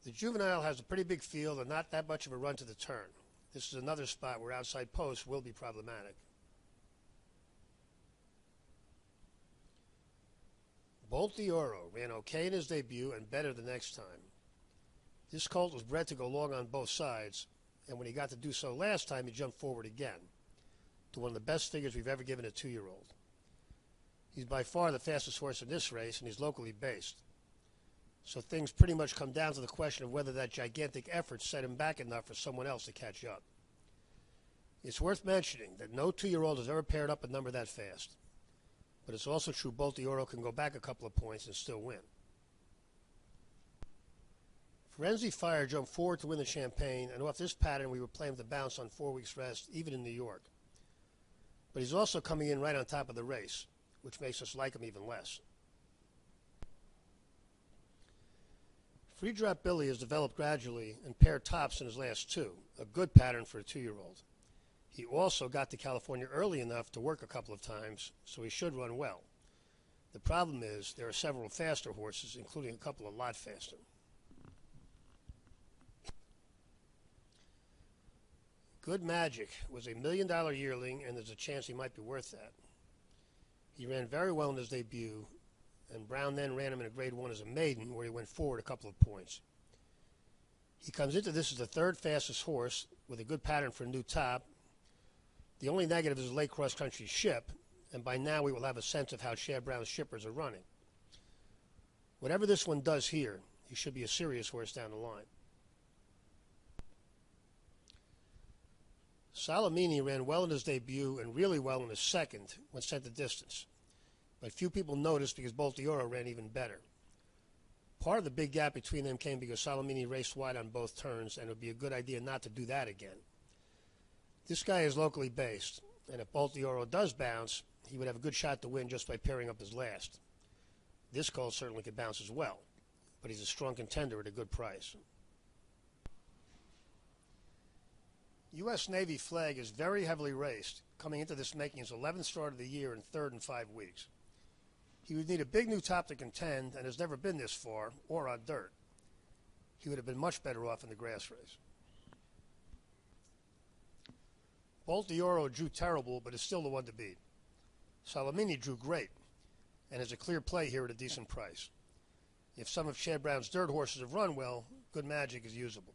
The Juvenile has a pretty big field and not that much of a run to the turn. This is another spot where outside posts will be problematic. Bolt D'Oro ran okay in his debut and better the next time. This colt was bred to go long on both sides, and when he got to do so last time, he jumped forward again to one of the best figures we've ever given a 2-year-old. He's by far the fastest horse in this race, and he's locally based. So things pretty much come down to the question of whether that gigantic effort set him back enough for someone else to catch up. It's worth mentioning that no 2-year-old has ever paired up a number that fast. But it's also true Bolt D'Oro can go back a couple of points and still win. Frenzy Fire jumped forward to win the Champagne, and off this pattern we would play him to bounce on 4 weeks rest, even in New York. But he's also coming in right on top of the race, which makes us like him even less. Free Drop Billy has developed gradually and paired tops in his last 2, a good pattern for a 2-year-old. He also got to California early enough to work a couple of times, so he should run well. The problem is there are several faster horses, including a couple a lot faster. Good Magic was a $1 million yearling, and there's a chance he might be worth that. He ran very well in his debut, and Brown then ran him in a Grade 1 as a maiden, where he went forward a couple of points. He comes into this as the 3rd fastest horse, with a good pattern for a new top. The only negative is his late cross-country ship, and by now we will have a sense of how Chad Brown's shippers are running. Whatever this one does here, he should be a serious horse down the line. Salamini ran well in his debut and really well in his second when sent the distance. But few people noticed because Bolt D'Oro ran even better. Part of the big gap between them came because Salamini raced wide on both turns, and it would be a good idea not to do that again. This guy is locally based, and if Bolt D'Oro does bounce, he would have a good shot to win just by pairing up his last. This colt certainly could bounce as well, but he's a strong contender at a good price. U.S. Navy Flag is very heavily raced, coming into this making his 11th start of the year and 3rd in 5 weeks. He would need a big new top to contend and has never been this far, or on dirt. He would have been much better off in the grass race. Bolt D'Oro drew terrible, but is still the one to beat. Salamini drew great, and is a clear play here at a decent price. If some of Chad Brown's dirt horses have run well, Good Magic is usable.